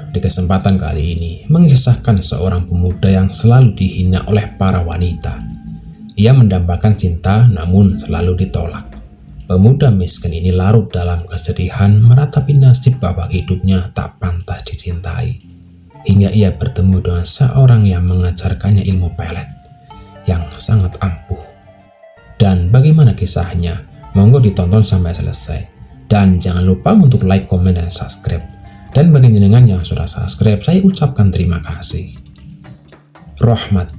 di kesempatan kali ini mengisahkan seorang pemuda yang selalu dihina oleh para wanita. Ia mendambakan cinta namun selalu ditolak. Pemuda miskin ini larut dalam kesedihan meratapi nasib bahwa hidupnya tak pantas dicintai. Hingga ia bertemu dengan seorang yang mengajarkannya ilmu pelet yang sangat ampuh. Dan bagaimana kisahnya? Monggo ditonton sampai selesai. Dan jangan lupa untuk like, komen, dan subscribe. Dan bagi jenengan yang sudah subscribe, saya ucapkan terima kasih. Rohmat.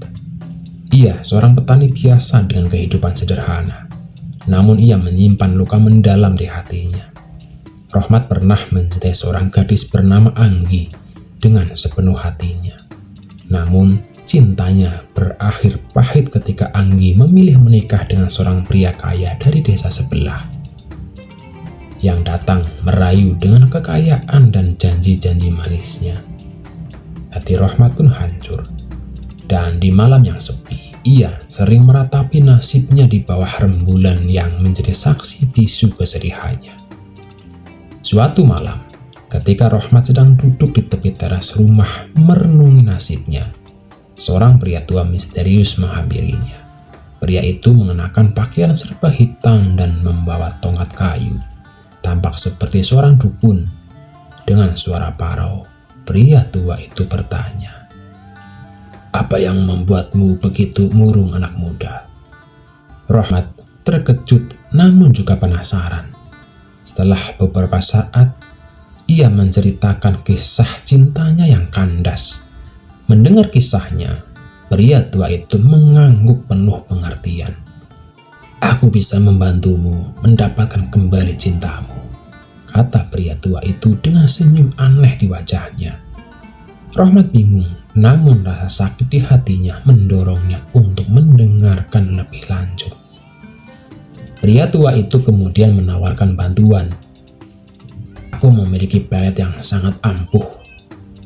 Ia seorang petani biasa dengan kehidupan sederhana. Namun ia menyimpan luka mendalam di hatinya. Rohmat pernah mencintai seorang gadis bernama Anggi dengan sepenuh hatinya. Namun cintanya berakhir pahit ketika Anggi memilih menikah dengan seorang pria kaya dari desa sebelah yang datang merayu dengan kekayaan dan janji-janji manisnya. Hati Rohmat pun hancur, dan di malam yang sepi, ia sering meratapi nasibnya di bawah rembulan yang menjadi saksi bisu kesedihannya. Suatu malam, ketika Rohmat sedang duduk di tepi teras rumah merenungi nasibnya, seorang pria tua misterius menghampirinya. Pria itu mengenakan pakaian serba hitam dan membawa tongkat kayu. Tampak seperti seorang dukun. Dengan suara parau, pria tua itu bertanya, "Apa yang membuatmu begitu murung, anak muda?" Rohmat terkejut namun juga penasaran. Setelah beberapa saat, ia menceritakan kisah cintanya yang kandas. Mendengar kisahnya, pria tua itu mengangguk penuh pengertian. "Aku bisa membantumu mendapatkan kembali cintamu," kata pria tua itu dengan senyum aneh di wajahnya. Rohmat bingung, namun rasa sakit di hatinya mendorongnya untuk mendengarkan lebih lanjut. Pria tua itu kemudian menawarkan bantuan. "Aku memiliki pelet yang sangat ampuh.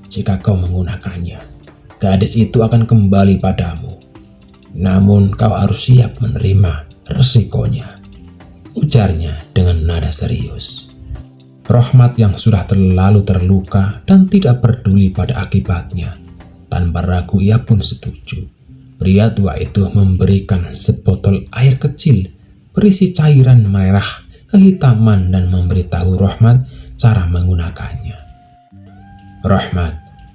Jika kau menggunakannya, gadis itu akan kembali padamu. Namun kau harus siap menerima resikonya," ujarnya dengan nada serius. Rohmat yang sudah terlalu terluka dan tidak peduli pada akibatnya, tanpa ragu ia pun setuju. Pria tua itu memberikan sebotol air kecil berisi cairan merah kehitaman dan memberitahu Rohmat cara menggunakannya. "Rohmat,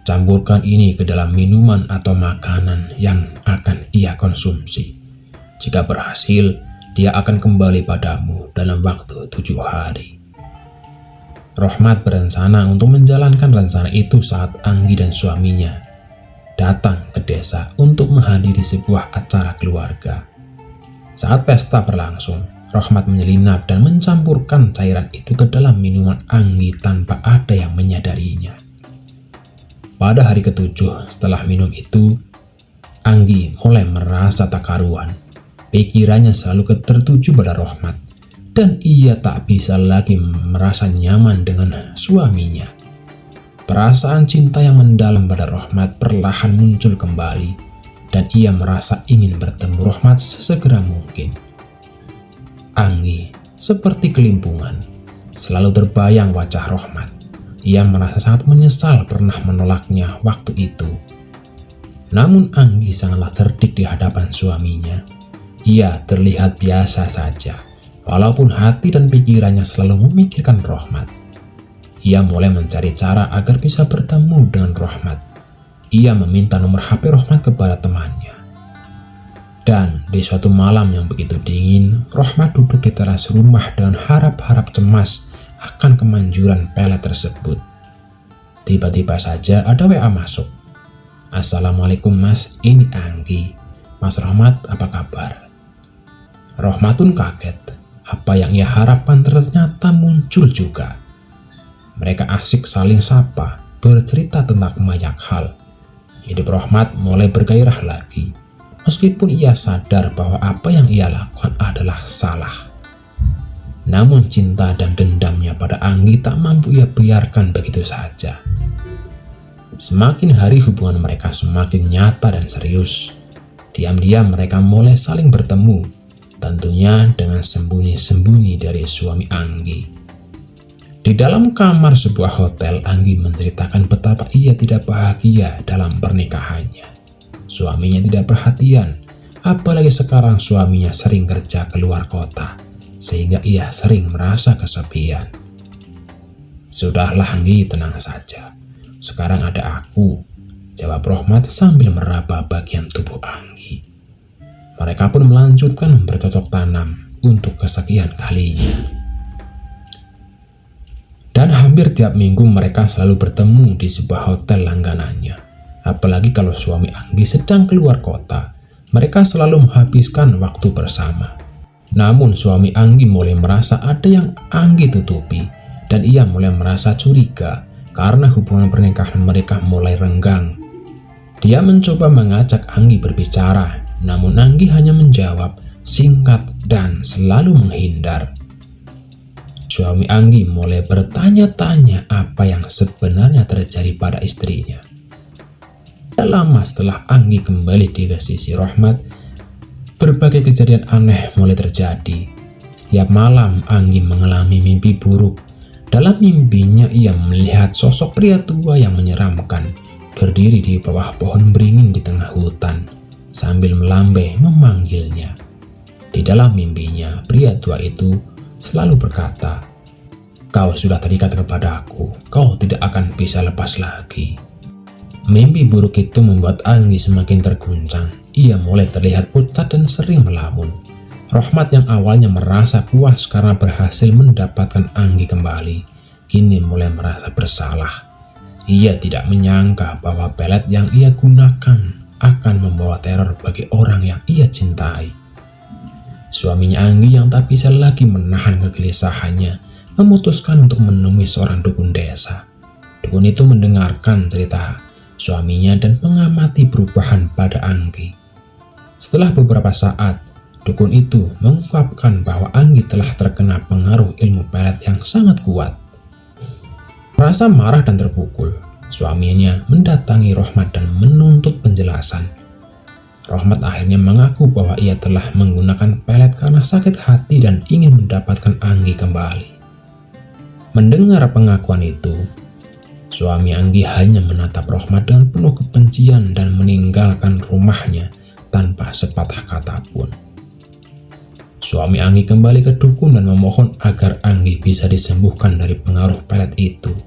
campurkan ini ke dalam minuman atau makanan yang akan ia konsumsi. Jika berhasil, dia akan kembali padamu dalam waktu 7 hari. Rohmat berencana untuk menjalankan rencana itu saat Anggi dan suaminya datang ke desa untuk menghadiri sebuah acara keluarga. Saat pesta berlangsung, Rohmat menyelinap dan mencampurkan cairan itu ke dalam minuman Anggi tanpa ada yang menyadarinya. Pada hari ke-7 setelah minum itu, Anggi mulai merasa tak karuan. Pikirannya selalu tertuju pada Rohmat, dan ia tak bisa lagi merasa nyaman dengan suaminya. Perasaan cinta yang mendalam pada Rohmat perlahan muncul kembali, dan ia merasa ingin bertemu Rohmat sesegera mungkin. Anggi seperti kelimpungan, selalu terbayang wajah Rohmat. Ia merasa sangat menyesal pernah menolaknya waktu itu. Namun Anggi sangatlah cerdik di hadapan suaminya. Ia terlihat biasa saja, walaupun hati dan pikirannya selalu memikirkan Rohmat. Ia mulai mencari cara agar bisa bertemu dengan Rohmat. Ia meminta nomor HP Rohmat kepada temannya. Dan di suatu malam yang begitu dingin, Rohmat duduk di teras rumah dengan harap-harap cemas akan kemanjuran pelet tersebut. Tiba-tiba saja ada WA masuk. "Assalamualaikum mas, ini Anggi. Mas Rohmat, apa kabar?" Rohmat pun kaget. Apa yang ia harapkan ternyata muncul juga. Mereka asik saling sapa, bercerita tentang banyak hal. Hidup Rohmat mulai bergairah lagi, meskipun ia sadar bahwa apa yang ia lakukan adalah salah. Namun cinta dan dendamnya pada Anggi tak mampu ia biarkan begitu saja. Semakin hari hubungan mereka semakin nyata dan serius. Diam-diam mereka mulai saling bertemu, tentunya dengan sembunyi-sembunyi dari suami Anggi. Di dalam kamar sebuah hotel, Anggi menceritakan betapa ia tidak bahagia dalam pernikahannya. Suaminya tidak perhatian, apalagi sekarang suaminya sering kerja keluar kota, sehingga ia sering merasa kesepian. "Sudahlah Anggi, tenang saja. Sekarang ada aku," jawab Rohmat sambil meraba bagian tubuh Anggi. Mereka pun melanjutkan bercocok tanam untuk kesekian kalinya. Dan hampir tiap minggu mereka selalu bertemu di sebuah hotel langganannya. Apalagi kalau suami Anggi sedang keluar kota, mereka selalu menghabiskan waktu bersama. Namun suami Anggi mulai merasa ada yang Anggi tutupi, dan ia mulai merasa curiga karena hubungan pernikahan mereka mulai renggang. Dia mencoba mengajak Anggi berbicara, namun Anggi hanya menjawab singkat dan selalu menghindar. Suami Anggi mulai bertanya-tanya apa yang sebenarnya terjadi pada istrinya. Tak lama setelah Anggi kembali di sisi Rohmat, berbagai kejadian aneh mulai terjadi. Setiap malam Anggi mengalami mimpi buruk. Dalam mimpinya ia melihat sosok pria tua yang menyeramkan berdiri di bawah pohon beringin di tengah hutan sambil melambai memanggilnya. Di dalam mimpinya, pria tua itu selalu berkata, "Kau sudah terikat kepadaku, kau tidak akan bisa lepas lagi." Mimpi buruk itu membuat Anggi semakin terguncang. Ia mulai terlihat pucat dan sering melamun. Rohmat yang awalnya merasa puas karena berhasil mendapatkan Anggi kembali, kini mulai merasa bersalah. Ia tidak menyangka bahwa pelet yang ia gunakan akan membawa teror bagi orang yang ia cintai. Suaminya Anggi yang tak bisa lagi menahan kegelisahannya memutuskan untuk menemui seorang dukun desa. Dukun itu mendengarkan cerita suaminya dan mengamati perubahan pada Anggi. Setelah beberapa saat, dukun itu mengungkapkan bahwa Anggi telah terkena pengaruh ilmu pelet yang sangat kuat. Merasa marah dan terpukul, suaminya mendatangi Rohmat dan menuntut penjelasan. Rohmat akhirnya mengaku bahwa ia telah menggunakan pelet karena sakit hati dan ingin mendapatkan Anggi kembali. Mendengar pengakuan itu, suami Anggi hanya menatap Rohmat dengan penuh kebencian dan meninggalkan rumahnya tanpa sepatah kata pun. Suami Anggi kembali ke dukun dan memohon agar Anggi bisa disembuhkan dari pengaruh pelet itu.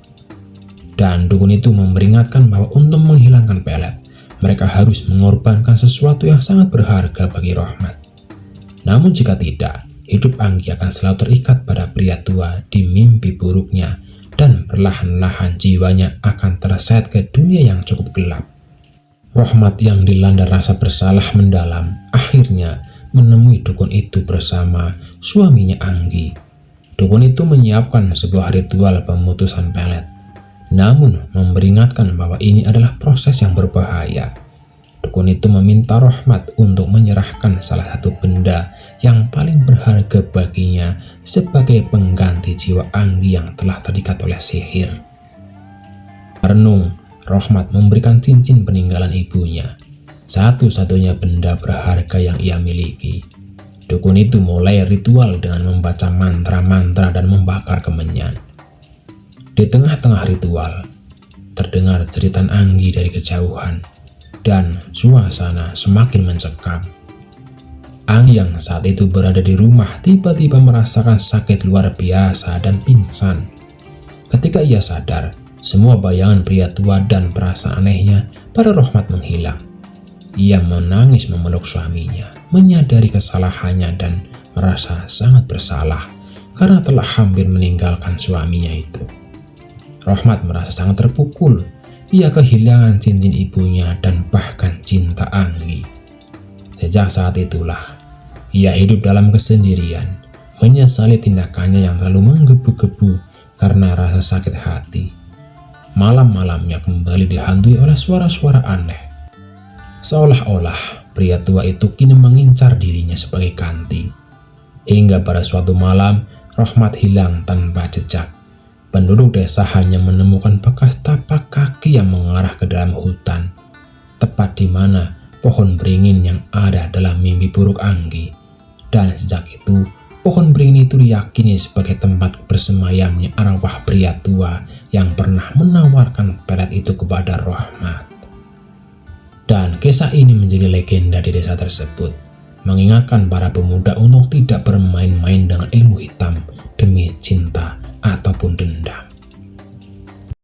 Dan dukun itu memperingatkan bahwa untuk menghilangkan pelet, mereka harus mengorbankan sesuatu yang sangat berharga bagi Rohmat. Namun jika tidak, hidup Anggi akan selalu terikat pada pria tua di mimpi buruknya dan perlahan-lahan jiwanya akan terseret ke dunia yang cukup gelap. Rohmat yang dilanda rasa bersalah mendalam akhirnya menemui dukun itu bersama suaminya Anggi. Dukun itu menyiapkan sebuah ritual pemutusan pelet, namun memperingatkan bahwa ini adalah proses yang berbahaya. Dukun itu meminta Rohmat untuk menyerahkan salah satu benda yang paling berharga baginya sebagai pengganti jiwa Anggi yang telah terikat oleh sihir. Renung, Rohmat memberikan cincin peninggalan ibunya, satu-satunya benda berharga yang ia miliki. Dukun itu mulai ritual dengan membaca mantra-mantra dan membakar kemenyan. Di tengah-tengah ritual, terdengar jeritan Anggi dari kejauhan, dan suasana semakin mencekam. Anggi yang saat itu berada di rumah tiba-tiba merasakan sakit luar biasa dan pingsan. Ketika ia sadar, semua bayangan pria tua dan perasaan anehnya pada Rohmat menghilang. Ia menangis memeluk suaminya, menyadari kesalahannya dan merasa sangat bersalah karena telah hampir meninggalkan suaminya itu. Rohmat merasa sangat terpukul. Ia kehilangan cincin ibunya dan bahkan cinta Anggi. Sejak saat itulah, ia hidup dalam kesendirian, menyesali tindakannya yang terlalu menggebu-gebu karena rasa sakit hati. Malam-malamnya kembali dihantui oleh suara-suara aneh. Seolah-olah pria tua itu kini mengincar dirinya sebagai ganti. Hingga pada suatu malam, Rohmat hilang tanpa jejak. Penduduk desa hanya menemukan bekas tapak kaki yang mengarah ke dalam hutan, tepat di mana pohon beringin yang ada dalam mimpi buruk Anggi. Dan sejak itu, Pohon beringin itu diyakini sebagai tempat bersemayamnya arwah pria tua yang pernah menawarkan pelet itu kepada Rohmat. Dan kisah ini menjadi legenda di desa tersebut, mengingatkan para pemuda untuk tidak bermain-main dengan ilmu hitam